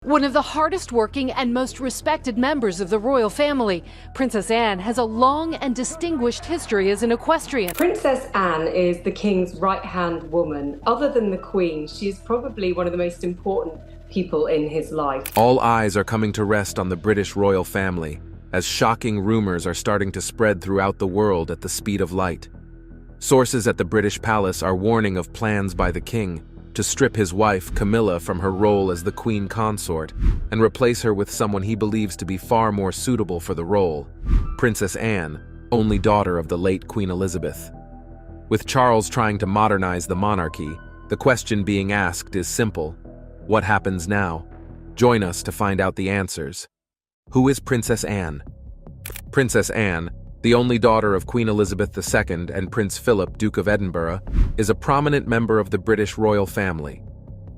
One of the hardest working and most respected members of the royal family, Princess Anne has a long and distinguished history as an equestrian. Princess Anne is the king's right-hand woman. Other than the queen, she is probably one of the most important people in his life. All eyes are coming to rest on the British royal family, as shocking rumors are starting to spread throughout the world at the speed of light. Sources at the British palace are warning of plans by the king to strip his wife, Camilla, from her role as the queen consort and replace her with someone he believes to be far more suitable for the role, Princess Anne, only daughter of the late Queen Elizabeth. With Charles trying to modernize the monarchy, the question being asked is simple: what happens now? Join us to find out the answers. Who is Princess Anne? Princess Anne, the only daughter of Queen Elizabeth II and Prince Philip, Duke of Edinburgh, is a prominent member of the British royal family.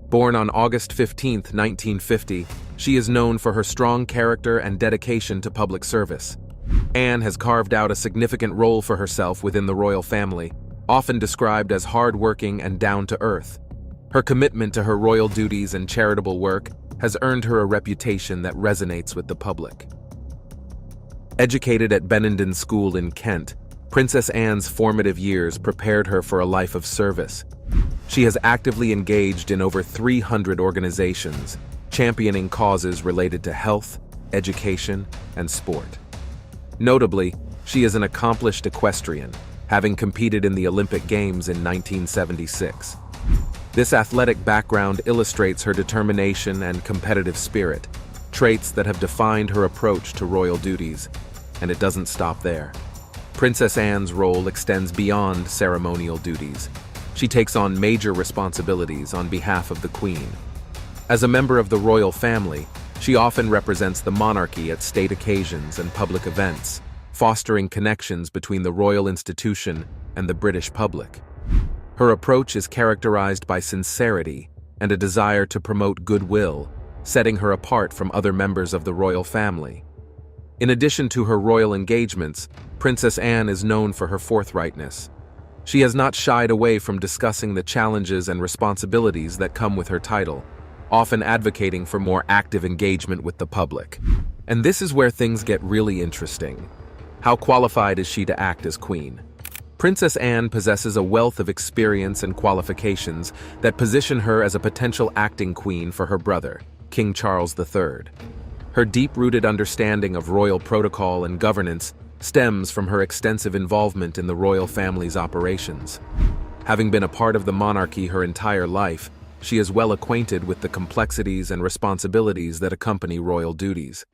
Born on August 15, 1950, she is known for her strong character and dedication to public service. Anne has carved out a significant role for herself within the royal family, often described as hard-working and down-to-earth. Her commitment to her royal duties and charitable work has earned her a reputation that resonates with the public. Educated at Benenden School in Kent, Princess Anne's formative years prepared her for a life of service. She has actively engaged in over 300 organizations, championing causes related to health, education, and sport. Notably, she is an accomplished equestrian, having competed in the Olympic Games in 1976. This athletic background illustrates her determination and competitive spirit, traits that have defined her approach to royal duties. And it doesn't stop there. Princess Anne's role extends beyond ceremonial duties. She takes on major responsibilities on behalf of the Queen. As a member of the royal family, she often represents the monarchy at state occasions and public events, fostering connections between the royal institution and the British public. Her approach is characterized by sincerity and a desire to promote goodwill, setting her apart from other members of the royal family. In addition to her royal engagements, Princess Anne is known for her forthrightness. She has not shied away from discussing the challenges and responsibilities that come with her title, often advocating for more active engagement with the public. And this is where things get really interesting. How qualified is she to act as queen? Princess Anne possesses a wealth of experience and qualifications that position her as a potential acting queen for her brother, King Charles III. Her deep-rooted understanding of royal protocol and governance stems from her extensive involvement in the royal family's operations. Having been a part of the monarchy her entire life, she is well acquainted with the complexities and responsibilities that accompany royal duties.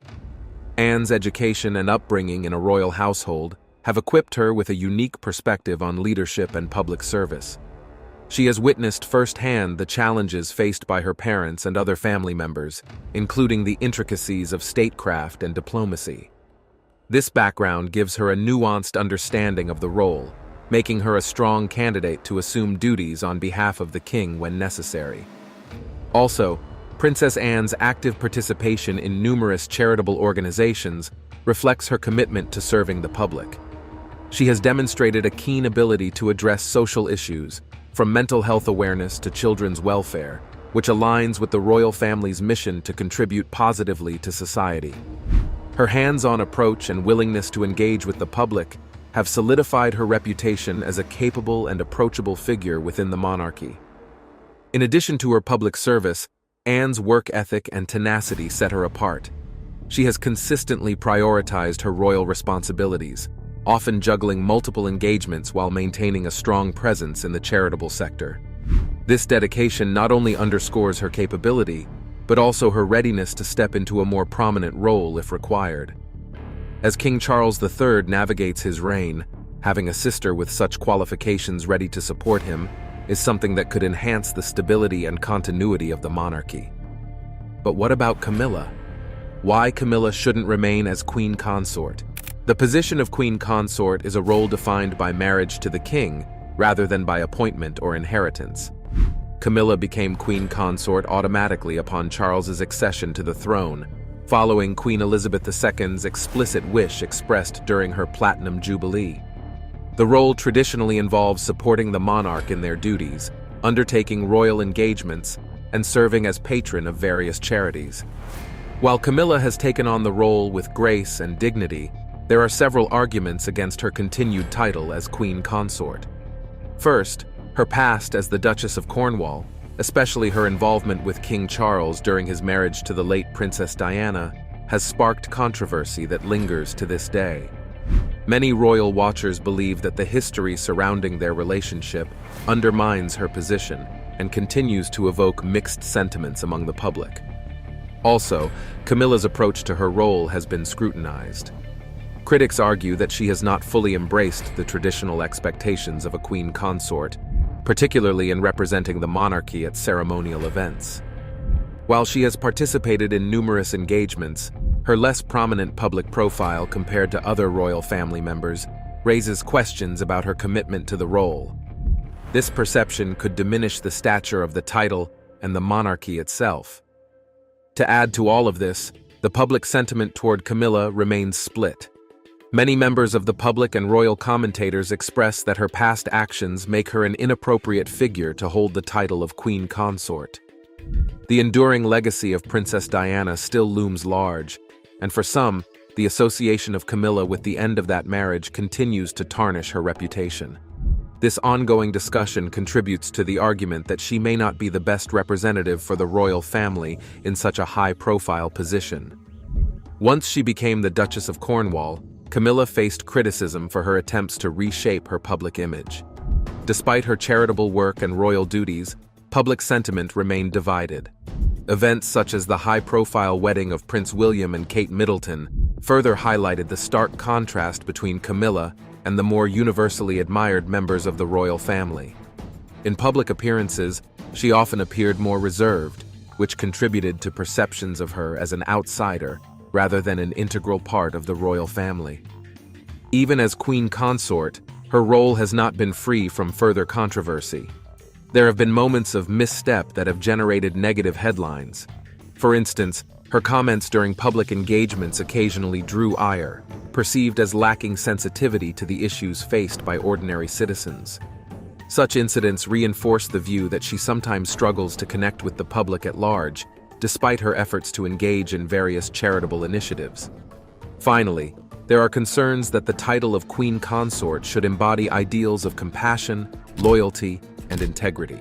Anne's education and upbringing in a royal household have equipped her with a unique perspective on leadership and public service. She has witnessed firsthand the challenges faced by her parents and other family members, including the intricacies of statecraft and diplomacy. This background gives her a nuanced understanding of the role, making her a strong candidate to assume duties on behalf of the king when necessary. Also, Princess Anne's active participation in numerous charitable organizations reflects her commitment to serving the public. She has demonstrated a keen ability to address social issues, from mental health awareness to children's welfare, which aligns with the royal family's mission to contribute positively to society. Her hands-on approach and willingness to engage with the public have solidified her reputation as a capable and approachable figure within the monarchy. In addition to her public service, Anne's work ethic and tenacity set her apart. She has consistently prioritized her royal responsibilities, often juggling multiple engagements while maintaining a strong presence in the charitable sector. This dedication not only underscores her capability, but also her readiness to step into a more prominent role if required. As King Charles III navigates his reign, having a sister with such qualifications ready to support him is something that could enhance the stability and continuity of the monarchy. But what about Camilla? Why Camilla shouldn't remain as queen consort? The position of queen consort is a role defined by marriage to the king, rather than by appointment or inheritance. Camilla became queen consort automatically upon Charles's accession to the throne, following Queen Elizabeth II's explicit wish expressed during her Platinum Jubilee. The role traditionally involves supporting the monarch in their duties, undertaking royal engagements, and serving as patron of various charities. While Camilla has taken on the role with grace and dignity, there are several arguments against her continued title as Queen Consort. First, her past as the Duchess of Cornwall, especially her involvement with King Charles during his marriage to the late Princess Diana, has sparked controversy that lingers to this day. Many royal watchers believe that the history surrounding their relationship undermines her position and continues to evoke mixed sentiments among the public. Also, Camilla's approach to her role has been scrutinized. Critics argue that she has not fully embraced the traditional expectations of a queen consort, particularly in representing the monarchy at ceremonial events. While she has participated in numerous engagements, her less prominent public profile compared to other royal family members raises questions about her commitment to the role. This perception could diminish the stature of the title and the monarchy itself. To add to all of this, the public sentiment toward Camilla remains split. Many members of the public and royal commentators express that her past actions make her an inappropriate figure to hold the title of Queen Consort. The enduring legacy of Princess Diana still looms large, and for some, the association of Camilla with the end of that marriage continues to tarnish her reputation. This ongoing discussion contributes to the argument that she may not be the best representative for the royal family in such a high-profile position. Once she became the Duchess of Cornwall, Camilla faced criticism for her attempts to reshape her public image. Despite her charitable work and royal duties, public sentiment remained divided. Events such as the high-profile wedding of Prince William and Kate Middleton further highlighted the stark contrast between Camilla and the more universally admired members of the royal family. In public appearances, she often appeared more reserved, which contributed to perceptions of her as an outsider rather than an integral part of the royal family. Even as Queen Consort, her role has not been free from further controversy. There have been moments of misstep that have generated negative headlines. For instance, her comments during public engagements occasionally drew ire, perceived as lacking sensitivity to the issues faced by ordinary citizens. Such incidents reinforce the view that she sometimes struggles to connect with the public at large, despite her efforts to engage in various charitable initiatives. Finally, there are concerns that the title of Queen Consort should embody ideals of compassion, loyalty, and integrity.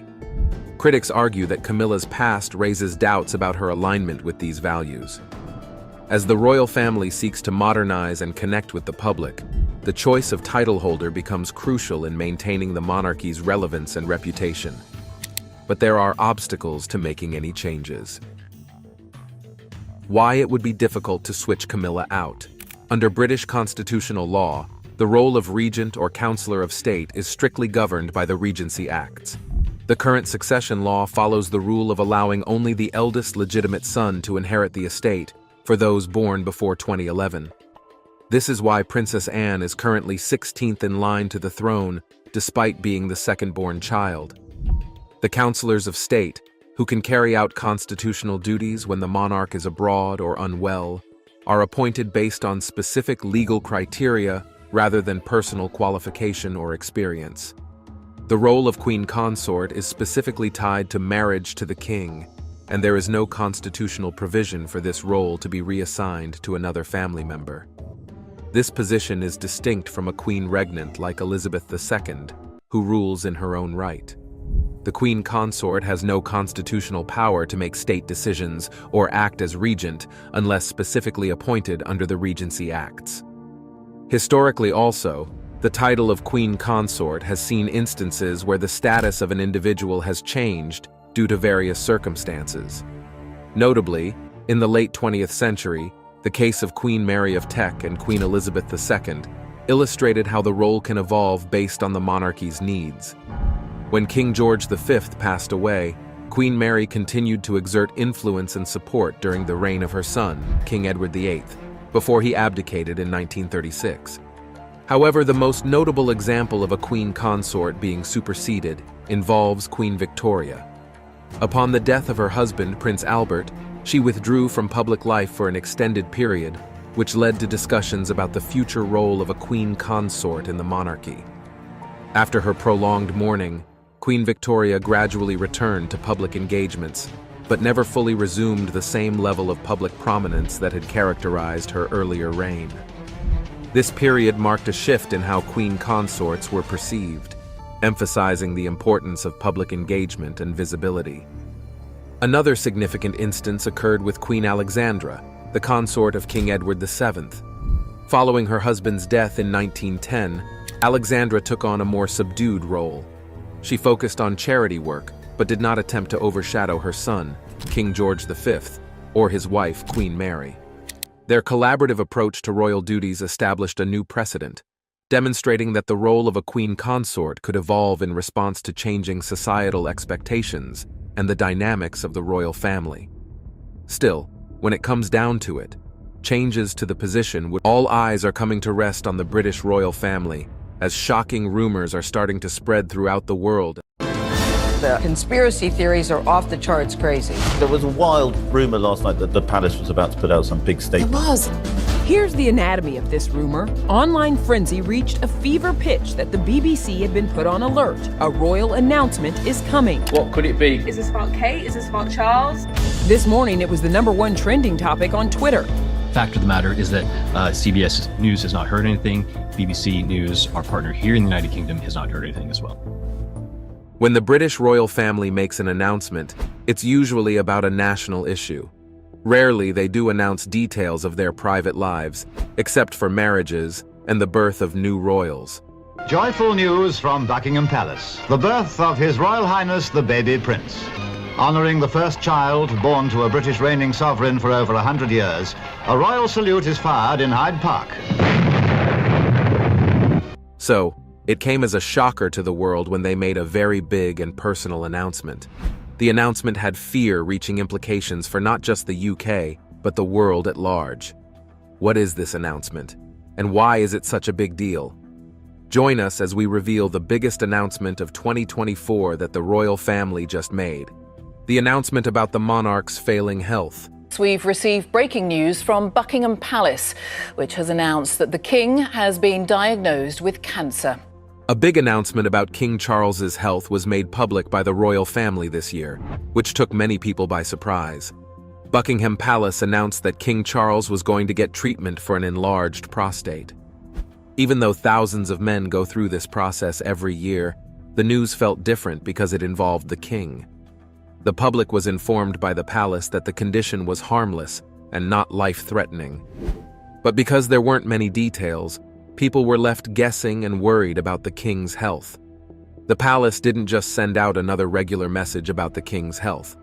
Critics argue that Camilla's past raises doubts about her alignment with these values. As the royal family seeks to modernize and connect with the public, the choice of title holder becomes crucial in maintaining the monarchy's relevance and reputation. But there are obstacles to making any changes. Why it would be difficult to switch Camilla out. Under British constitutional law, the role of regent or councillor of state is strictly governed by the Regency Acts. The current succession law follows the rule of allowing only the eldest legitimate son to inherit the estate for those born before 2011. This is why Princess Anne is currently 16th in line to the throne, despite being the second-born child. The councillors of state, who can carry out constitutional duties when the monarch is abroad or unwell, are appointed based on specific legal criteria rather than personal qualification or experience. The role of Queen Consort is specifically tied to marriage to the king, and there is no constitutional provision for this role to be reassigned to another family member. This position is distinct from a queen regnant like Elizabeth II, who rules in her own right. The Queen Consort has no constitutional power to make state decisions or act as regent unless specifically appointed under the Regency Acts. Historically also, the title of Queen Consort has seen instances where the status of an individual has changed due to various circumstances. Notably, in the late 20th century, the case of Queen Mary of Teck and Queen Elizabeth II illustrated how the role can evolve based on the monarchy's needs. When King George V passed away, Queen Mary continued to exert influence and support during the reign of her son, King Edward VIII, before he abdicated in 1936. However, the most notable example of a queen consort being superseded involves Queen Victoria. Upon the death of her husband, Prince Albert, she withdrew from public life for an extended period, which led to discussions about the future role of a queen consort in the monarchy. After her prolonged mourning, Queen Victoria gradually returned to public engagements, but never fully resumed the same level of public prominence that had characterized her earlier reign. This period marked a shift in how queen consorts were perceived, emphasizing the importance of public engagement and visibility. Another significant instance occurred with Queen Alexandra, the consort of King Edward VII. Following her husband's death in 1910, Alexandra took on a more subdued role. She focused on charity work, but did not attempt to overshadow her son, King George V, or his wife, Queen Mary. Their collaborative approach to royal duties established a new precedent, demonstrating that the role of a queen consort could evolve in response to changing societal expectations and the dynamics of the royal family. Still, when it comes down to it, changes to the position would all eyes are coming to rest on the British royal family, as shocking rumors are starting to spread throughout the world. The conspiracy theories are off the charts crazy. There was a wild rumor last night that the palace was about to put out some big statement. It was. Here's the anatomy of this rumor. Online frenzy reached a fever pitch that the BBC had been put on alert. A royal announcement is coming. What could it be? Is this about Kate? Is this about Charles? This morning, it was the #1 trending topic on Twitter. Fact of the matter is that CBS News has not heard anything. BBC News, our partner here in the United Kingdom, has not heard anything as well. When the British royal family makes an announcement, it's usually about a national issue. Rarely they do announce details of their private lives, except for marriages and the birth of new royals. Joyful news from Buckingham Palace. The birth of His Royal Highness the Baby Prince. Honouring the first child born to a British reigning sovereign for over 100 years, a royal salute is fired in Hyde Park. So, it came as a shocker to the world when they made a very big and personal announcement. The announcement had fear-reaching implications for not just the UK, but the world at large. What is this announcement? And why is it such a big deal? Join us as we reveal the biggest announcement of 2024 that the royal family just made. The announcement about the monarch's failing health. We've received breaking news from Buckingham Palace, which has announced that the King has been diagnosed with cancer. A big announcement about King Charles's health was made public by the royal family this year, which took many people by surprise. Buckingham Palace announced that King Charles was going to get treatment for an enlarged prostate. Even though thousands of men go through this process every year, the news felt different because it involved the king. The public was informed by the palace that the condition was harmless and not life-threatening. But because there weren't many details, people were left guessing and worried about the king's health. The palace didn't just send out another regular message about the king's health.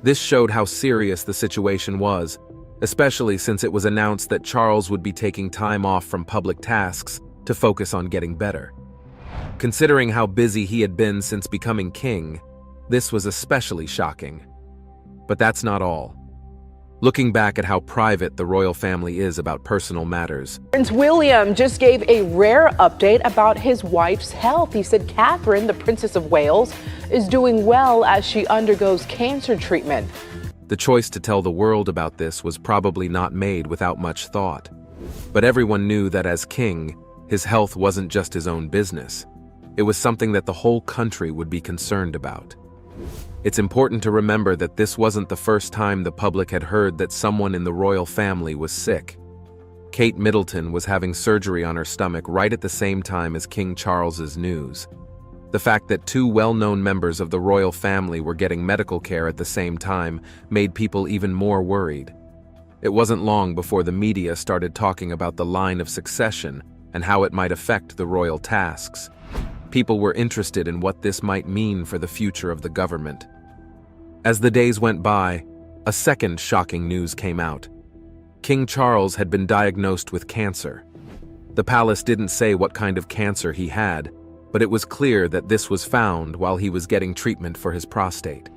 This showed how serious the situation was, especially since it was announced that Charles would be taking time off from public tasks to focus on getting better. Considering how busy he had been since becoming king, this was especially shocking. But that's not all. Looking back at how private the royal family is about personal matters. Prince William just gave a rare update about his wife's health. He said Catherine, the Princess of Wales, is doing well as she undergoes cancer treatment. The choice to tell the world about this was probably not made without much thought. But everyone knew that as king, his health wasn't just his own business. It was something that the whole country would be concerned about. It's important to remember that this wasn't the first time the public had heard that someone in the royal family was sick. Kate Middleton was having surgery on her stomach right at the same time as King Charles's news. The fact that two well-known members of the royal family were getting medical care at the same time made people even more worried. It wasn't long before the media started talking about the line of succession and how it might affect the royal tasks. People were interested in what this might mean for the future of the government. As the days went by, a second shocking news came out. King Charles had been diagnosed with cancer. The palace didn't say what kind of cancer he had, but it was clear that this was found while he was getting treatment for his prostate.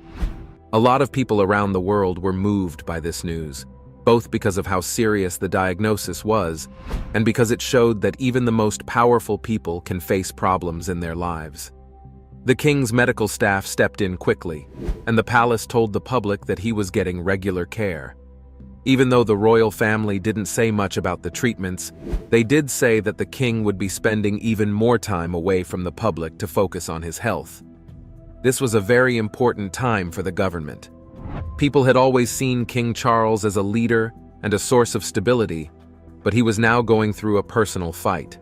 A lot of people around the world were moved by this news, both because of how serious the diagnosis was, and because it showed that even the most powerful people can face problems in their lives. The king's medical staff stepped in quickly, and the palace told the public that he was getting regular care. Even though the royal family didn't say much about the treatments, they did say that the king would be spending even more time away from the public to focus on his health. This was a very important time for the government. People had always seen King Charles as a leader and a source of stability, but he was now going through a personal fight.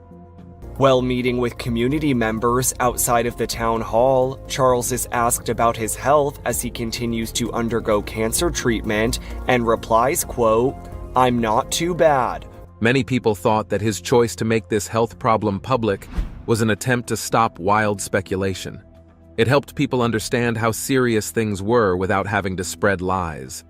While meeting with community members outside of the town hall, Charles is asked about his health as he continues to undergo cancer treatment and replies, quote, "I'm not too bad." Many people thought that his choice to make this health problem public was an attempt to stop wild speculation. It helped people understand how serious things were without having to spread lies.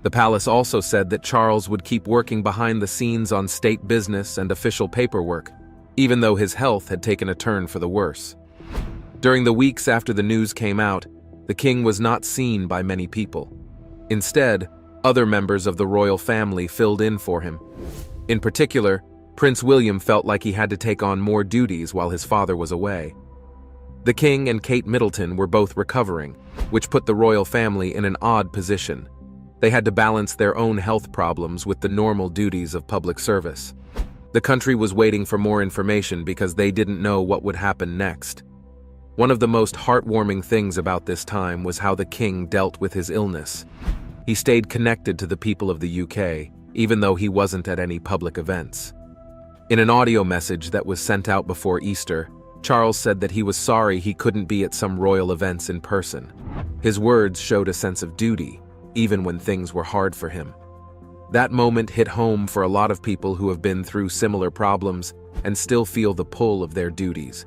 The palace also said that Charles would keep working behind the scenes on state business and official paperwork, even though his health had taken a turn for the worse. During the weeks after the news came out, the king was not seen by many people. Instead, other members of the royal family filled in for him. In particular, Prince William felt like he had to take on more duties while his father was away. The king and Kate Middleton were both recovering, which put the royal family in an odd position. They had to balance their own health problems with the normal duties of public service. The country was waiting for more information because they didn't know what would happen next. One of the most heartwarming things about this time was how the king dealt with his illness. He stayed connected to the people of the UK, even though he wasn't at any public events. In an audio message that was sent out before Easter, Charles said that he was sorry he couldn't be at some royal events in person. His words showed a sense of duty, even when things were hard for him. That moment hit home for a lot of people who have been through similar problems and still feel the pull of their duties.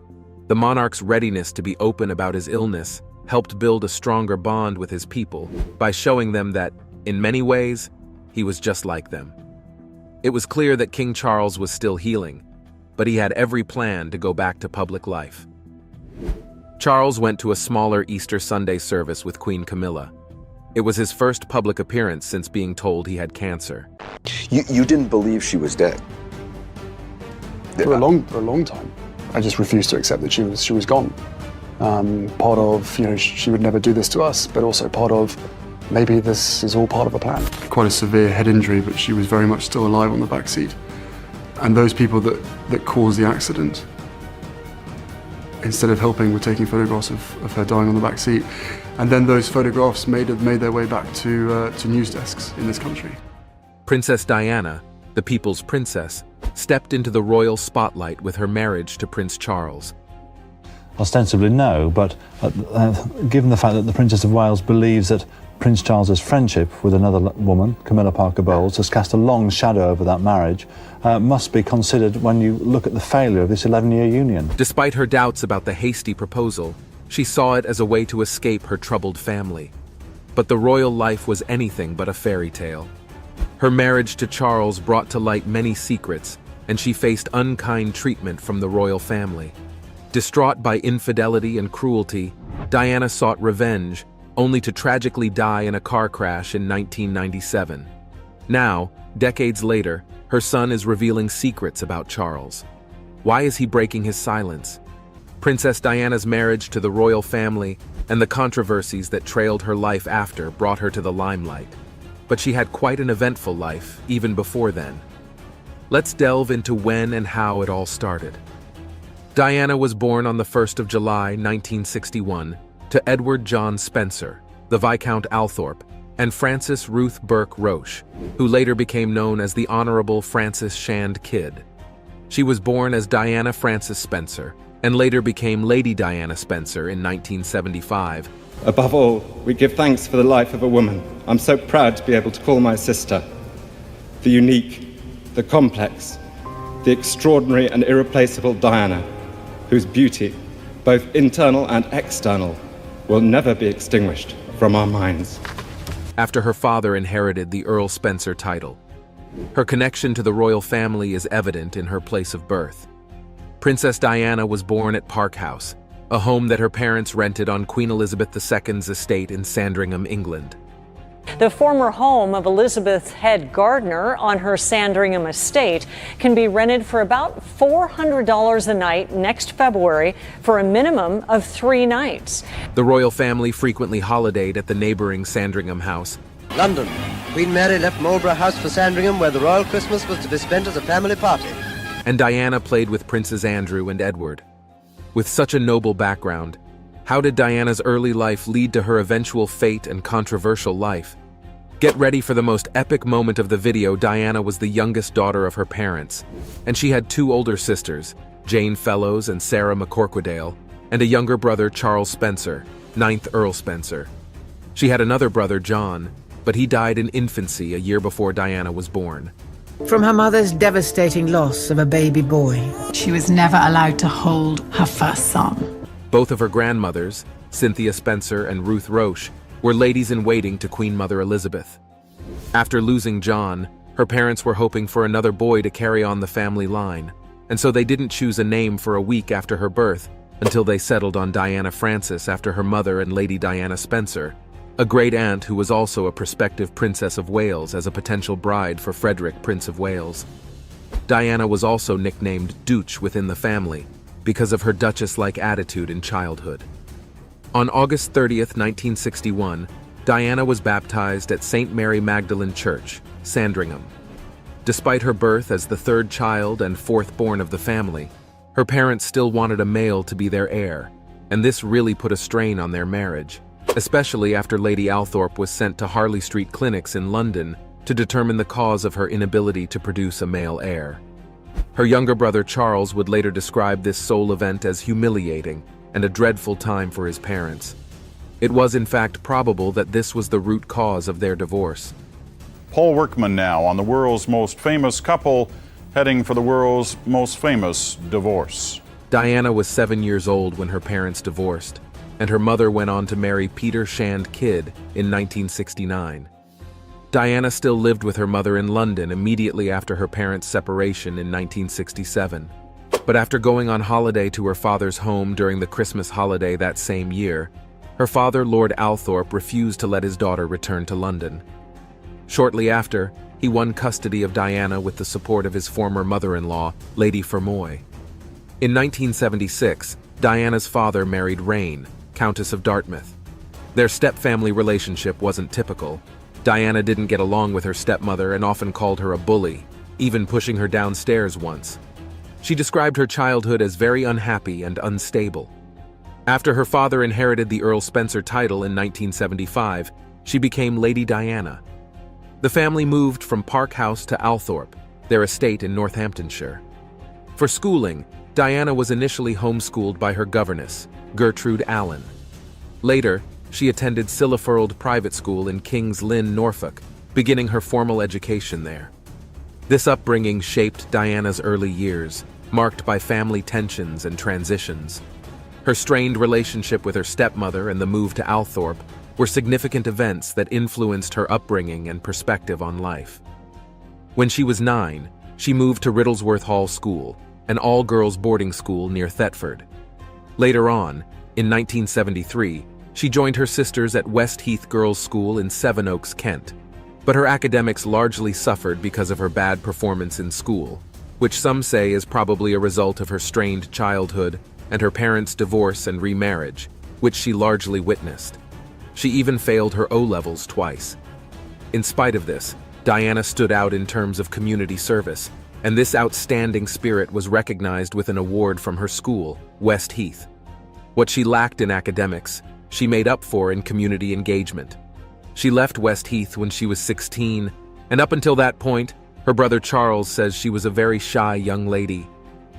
The monarch's readiness to be open about his illness helped build a stronger bond with his people by showing them that, in many ways, he was just like them. It was clear that King Charles was still healing, but he had every plan to go back to public life. Charles went to a smaller Easter Sunday service with Queen Camilla. It was his first public appearance since being told he had cancer. You didn't believe she was dead? For a long time. I just refused to accept that she was gone. Part of, she would never do this to us, but also part of, maybe this is all part of a plan. Quite a severe head injury, but she was very much still alive on the back seat. And those people that caused the accident, instead of helping, were taking photographs of her dying on the back seat. And then those photographs made their way back to news desks in this country. Princess Diana, the people's princess, stepped into the royal spotlight with her marriage to Prince Charles. Ostensibly no, but given the fact that the Princess of Wales believes that Prince Charles's friendship with another woman, Camilla Parker Bowles, has cast a long shadow over that marriage, must be considered when you look at the failure of this 11-year union. Despite her doubts about the hasty proposal, she saw it as a way to escape her troubled family. But the royal life was anything but a fairy tale. Her marriage to Charles brought to light many secrets, and she faced unkind treatment from the royal family. Distraught by infidelity and cruelty, Diana sought revenge, only to tragically die in a car crash in 1997. Now, decades later, her son is revealing secrets about Charles. Why is he breaking his silence? Princess Diana's marriage to the royal family and the controversies that trailed her life after brought her to the limelight. But she had quite an eventful life, even before then. Let's delve into when and how it all started. Diana was born on the 1st of July, 1961, to Edward John Spencer, the Viscount Althorp, and Frances Ruth Burke Roche, who later became known as the Honorable Frances Shand Kidd. She was born as Diana Frances Spencer, and later became Lady Diana Spencer in 1975. Above all, we give thanks for the life of a woman. I'm so proud to be able to call my sister. The unique, the complex, the extraordinary and irreplaceable Diana, whose beauty, both internal and external, will never be extinguished from our minds. After her father inherited the Earl Spencer title, her connection to the royal family is evident in her place of birth. Princess Diana was born at Park House, a home that her parents rented on Queen Elizabeth II's estate in Sandringham, England. The former home of Elizabeth's head gardener on her Sandringham estate can be rented for about $400 a night next February for a minimum of 3 nights. The royal family frequently holidayed at the neighboring Sandringham House. London. Queen Mary left Marlborough House for Sandringham, where the royal Christmas was to be spent as a family party. And Diana played with Princes Andrew and Edward. With such a noble background, How did Diana's early life lead to her eventual fate and controversial life? Get ready for the most epic moment of the video. Diana was the youngest daughter of her parents, and she had two older sisters, Jane Fellows and Sarah McCorquodale, and a younger brother, Charles Spencer, 9th Earl Spencer. She had another brother, John, but he died in infancy a year before Diana was born. From her mother's devastating loss of a baby boy, she was never allowed to hold her first son. Both of her grandmothers, Cynthia Spencer and Ruth Roche, were ladies-in-waiting to Queen Mother Elizabeth. After losing John, her parents were hoping for another boy to carry on the family line, and so they didn't choose a name for a week after her birth until they settled on Diana Frances after her mother and Lady Diana Spencer, a great-aunt who was also a prospective Princess of Wales as a potential bride for Frederick, Prince of Wales. Diana was also nicknamed Dooch within the family because of her duchess-like attitude in childhood. On August 30th, 1961, Diana was baptized at St. Mary Magdalene Church, Sandringham. Despite her birth as the third child and fourth born of the family, her parents still wanted a male to be their heir, and this really put a strain on their marriage, especially after Lady Althorp was sent to Harley Street clinics in London to determine the cause of her inability to produce a male heir. Her younger brother Charles would later describe this sole event as humiliating and a dreadful time for his parents. It was in fact probable that this was the root cause of their divorce. Paul Workman now on the world's most famous couple, heading for the world's most famous divorce. Diana was 7 years old when her parents divorced, and her mother went on to marry Peter Shand Kidd in 1969. Diana still lived with her mother in London immediately after her parents' separation in 1967. But after going on holiday to her father's home during the Christmas holiday that same year, her father, Lord Althorp, refused to let his daughter return to London. Shortly after, he won custody of Diana with the support of his former mother-in-law, Lady Fermoy. In 1976, Diana's father married Rain, Countess of Dartmouth. Their step-family relationship wasn't typical. Diana didn't get along with her stepmother and often called her a bully, even pushing her downstairs once. She described her childhood as very unhappy and unstable. After her father inherited the Earl Spencer title in 1975, she became Lady Diana. The family moved from Park House to Althorp, their estate in Northamptonshire. For schooling, Diana was initially homeschooled by her governess, Gertrude Allen. Later, she attended Sillifurled Private School in King's Lynn, Norfolk, beginning her formal education there. This upbringing shaped Diana's early years, marked by family tensions and transitions. Her strained relationship with her stepmother and the move to Althorp were significant events that influenced her upbringing and perspective on life. When she was 9, she moved to Riddlesworth Hall School, an all-girls boarding school near Thetford. Later on, in 1973, she joined her sisters at Westheath Girls' School in Sevenoaks, Kent. But her academics largely suffered because of her bad performance in school, which some say is probably a result of her strained childhood and her parents' divorce and remarriage, which she largely witnessed. She even failed her O-levels twice. In spite of this, Diana stood out in terms of community service, and this outstanding spirit was recognized with an award from her school, Westheath. What she lacked in academics, she made up for in community engagement. She left Westheath when she was 16, and up until that point, her brother Charles says she was a very shy young lady.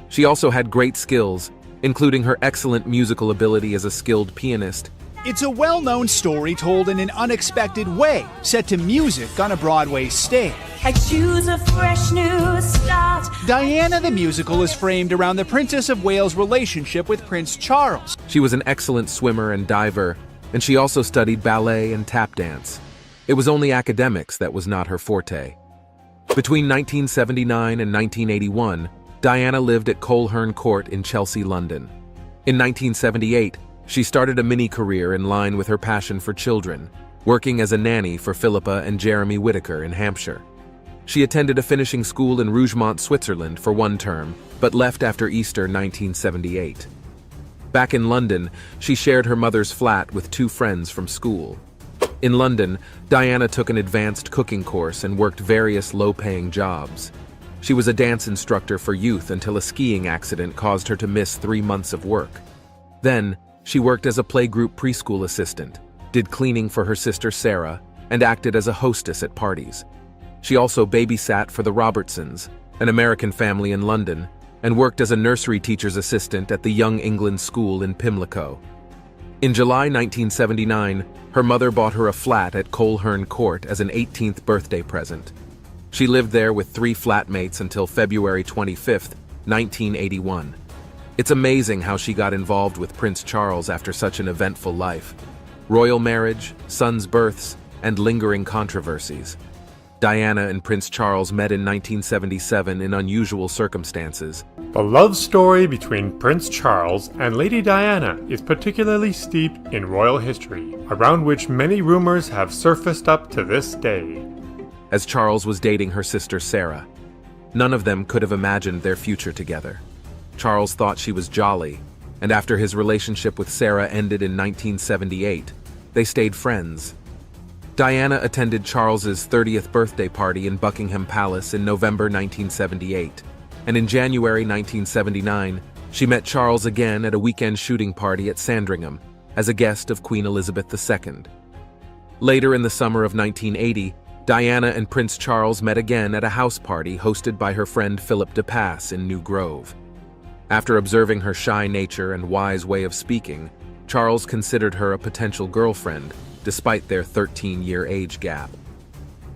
She also had great skills, including her excellent musical ability as a skilled pianist. It's a well-known story told in an unexpected way, set to music on a Broadway stage. I choose a fresh new start. Diana the musical is framed around the Princess of Wales' relationship with Prince Charles. She was an excellent swimmer and diver, and she also studied ballet and tap dance. It was only academics that was not her forte. Between 1979 and 1981, Diana lived at Coleherne Court in Chelsea, London. In 1978, she started a mini-career in line with her passion for children, working as a nanny for Philippa and Jeremy Whittaker in Hampshire. She attended a finishing school in Rougemont, Switzerland for one term, but left after Easter 1978. Back in London, she shared her mother's flat with two friends from school. In London, Diana took an advanced cooking course and worked various low-paying jobs. She was a dance instructor for youth until a skiing accident caused her to miss 3 months of work. Then, She worked as a playgroup preschool assistant, did cleaning for her sister Sarah, and acted as a hostess at parties. She also babysat for the Robertsons, an American family in London, and worked as a nursery teacher's assistant at the Young England School in Pimlico. In July 1979, her mother bought her a flat at Coleherne Court as an 18th birthday present. She lived there with 3 flatmates until February 25, 1981. It's amazing how she got involved with Prince Charles after such an eventful life. Royal marriage, sons' births, and lingering controversies. Diana and Prince Charles met in 1977 in unusual circumstances. The love story between Prince Charles and Lady Diana is particularly steeped in royal history, around which many rumors have surfaced up to this day. As Charles was dating her sister Sarah, none of them could have imagined their future together. Charles thought she was jolly, and after his relationship with Sarah ended in 1978, they stayed friends. Diana attended Charles's 30th birthday party in Buckingham Palace in November 1978, and in January 1979, she met Charles again at a weekend shooting party at Sandringham as a guest of Queen Elizabeth II. Later in the summer of 1980, Diana and Prince Charles met again at a house party hosted by her friend Philip de Pass in New Grove. After observing her shy nature and wise way of speaking, Charles considered her a potential girlfriend, despite their 13-year age gap.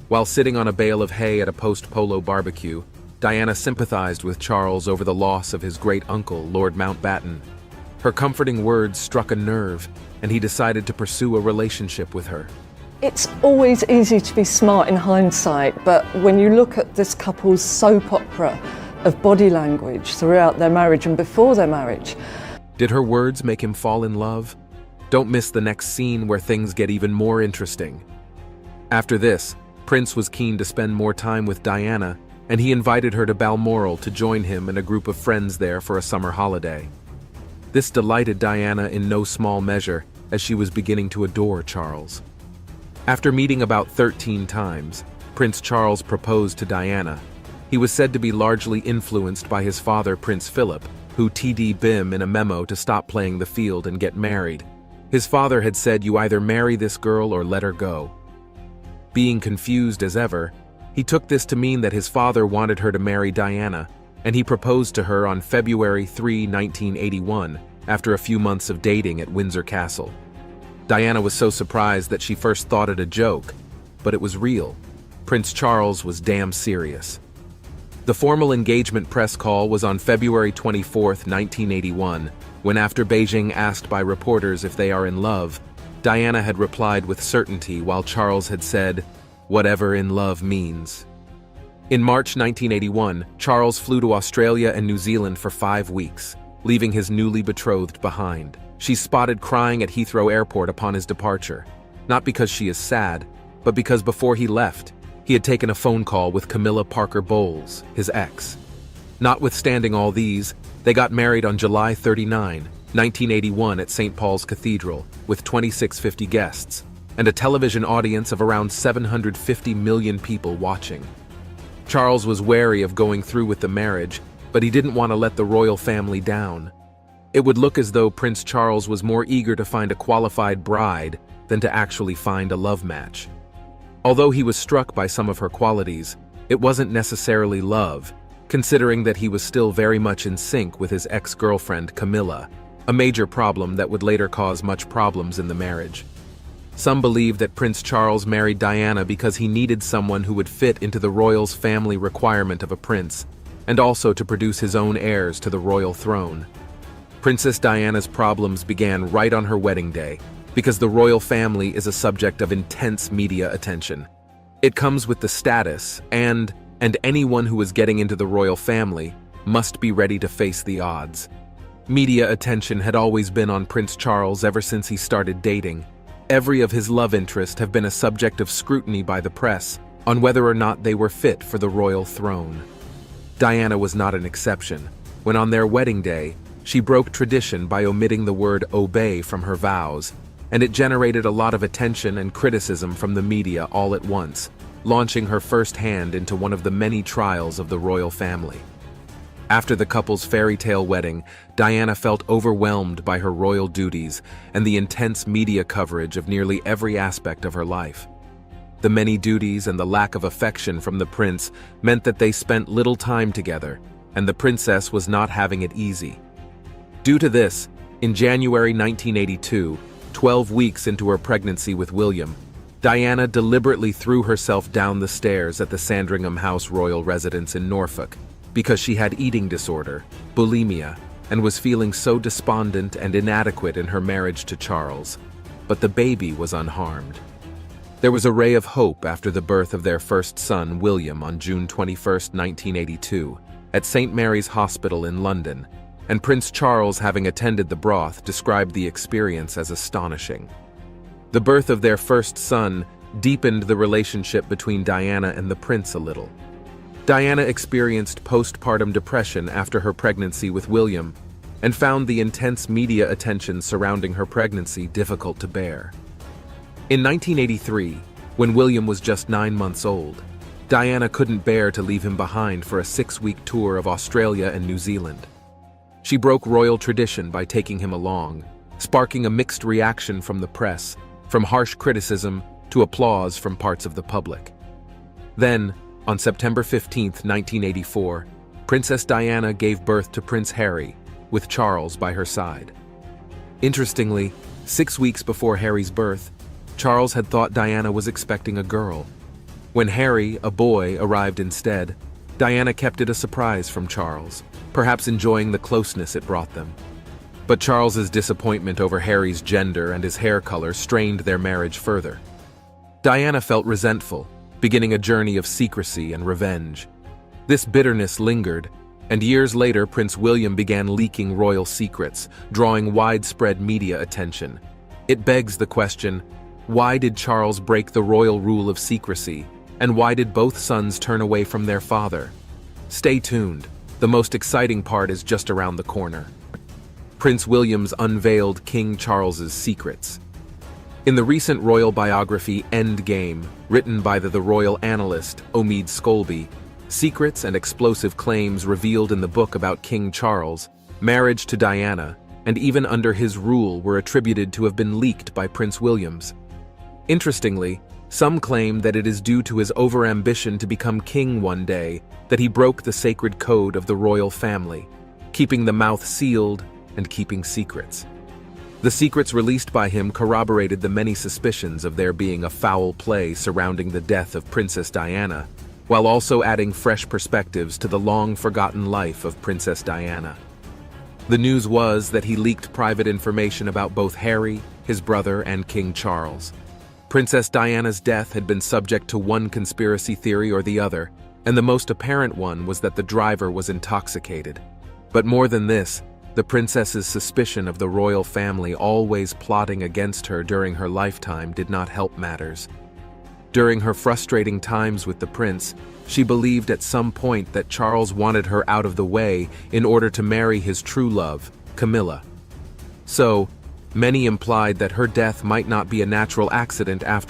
While sitting on a bale of hay at a post-polo barbecue, Diana sympathized with Charles over the loss of his great-uncle, Lord Mountbatten. Her comforting words struck a nerve, and he decided to pursue a relationship with her. It's always easy to be smart in hindsight, but when you look at this couple's soap opera of body language throughout their marriage and before their marriage. Did her words make him fall in love? Don't miss the next scene where things get even more interesting. After this, Prince was keen to spend more time with Diana, and he invited her to Balmoral to join him and a group of friends there for a summer holiday. This delighted Diana in no small measure, as she was beginning to adore Charles. After meeting about 13 times, Prince Charles proposed to Diana. He was said to be largely influenced by his father, Prince Philip, who TD'd him in a memo to stop playing the field and get married. His father had said, "You either marry this girl or let her go." Being confused as ever, he took this to mean that his father wanted her to marry Diana, and he proposed to her on February 3, 1981, after a few months of dating at Windsor Castle. Diana was so surprised that she first thought it a joke, but it was real. Prince Charles was damn serious. The formal engagement press call was on February 24, 1981, when after Beijing asked by reporters if they are in love, Diana had replied with certainty while Charles had said, "Whatever in love means." In March 1981, Charles flew to Australia and New Zealand for 5 weeks, leaving his newly betrothed behind. She's spotted crying at Heathrow Airport upon his departure, not because she is sad, but because before he left, he had taken a phone call with Camilla Parker Bowles, his ex. Notwithstanding all these, they got married on July 39, 1981 at St. Paul's Cathedral, with 2,650 guests, and a television audience of around 750 million people watching. Charles was wary of going through with the marriage, but he didn't want to let the royal family down. It would look as though Prince Charles was more eager to find a qualified bride than to actually find a love match. Although he was struck by some of her qualities, it wasn't necessarily love, considering that he was still very much in sync with his ex-girlfriend Camilla, a major problem that would later cause much problems in the marriage. Some believe that Prince Charles married Diana because he needed someone who would fit into the royals' family requirement of a prince, and also to produce his own heirs to the royal throne. Princess Diana's problems began right on her wedding day, because the royal family is a subject of intense media attention. It comes with the status, and anyone who is getting into the royal family must be ready to face the odds. Media attention had always been on Prince Charles ever since he started dating. Every of his love interests have been a subject of scrutiny by the press on whether or not they were fit for the royal throne. Diana was not an exception. When on their wedding day, she broke tradition by omitting the word obey from her vows, and it generated a lot of attention and criticism from the media all at once, launching her first hand into one of the many trials of the royal family. After the couple's fairy tale wedding, Diana felt overwhelmed by her royal duties and the intense media coverage of nearly every aspect of her life. The many duties and the lack of affection from the prince meant that they spent little time together, and the princess was not having it easy. Due to this, in January 1982, 12 weeks into her pregnancy with William, Diana deliberately threw herself down the stairs at the Sandringham House royal residence in Norfolk because she had eating disorder, bulimia, and was feeling so despondent and inadequate in her marriage to Charles. But the baby was unharmed. There was a ray of hope after the birth of their first son, William, on June 21, 1982, at St. Mary's Hospital in London, and Prince Charles, having attended the broth, described the experience as astonishing. The birth of their first son deepened the relationship between Diana and the prince a little. Diana experienced postpartum depression after her pregnancy with William and found the intense media attention surrounding her pregnancy difficult to bear. In 1983, when William was just 9 months old, Diana couldn't bear to leave him behind for a 6-week tour of Australia and New Zealand. She broke royal tradition by taking him along, sparking a mixed reaction from the press, from harsh criticism to applause from parts of the public. Then, on September 15, 1984, Princess Diana gave birth to Prince Harry, with Charles by her side. Interestingly, 6 weeks before Harry's birth, Charles had thought Diana was expecting a girl. When Harry, a boy, arrived instead, Diana kept it a surprise from Charles, perhaps enjoying the closeness it brought them. But Charles's disappointment over Harry's gender and his hair color strained their marriage further. Diana felt resentful, beginning a journey of secrecy and revenge. This bitterness lingered, and years later Prince William began leaking royal secrets, drawing widespread media attention. It begs the question, why did Charles break the royal rule of secrecy, and why did both sons turn away from their father? Stay tuned, the most exciting part is just around the corner. Prince William's unveiled King Charles's secrets. In the recent royal biography Endgame, written by the royal analyst Omid Scobie, secrets and explosive claims revealed in the book about King Charles, marriage to Diana, and even under his rule were attributed to have been leaked by Prince William's. Interestingly, some claim that it is due to his overambition to become king one day that he broke the sacred code of the royal family, keeping the mouth sealed and keeping secrets. The secrets released by him corroborated the many suspicions of there being a foul play surrounding the death of Princess Diana, while also adding fresh perspectives to the long-forgotten life of Princess Diana. The news was that he leaked private information about both Harry, his brother, and King Charles. Princess Diana's death had been subject to one conspiracy theory or the other, and the most apparent one was that the driver was intoxicated. But more than this, the princess's suspicion of the royal family always plotting against her during her lifetime did not help matters. During her frustrating times with the prince, she believed at some point that Charles wanted her out of the way in order to marry his true love, Camilla. So, many implied that her death might not be a natural accident after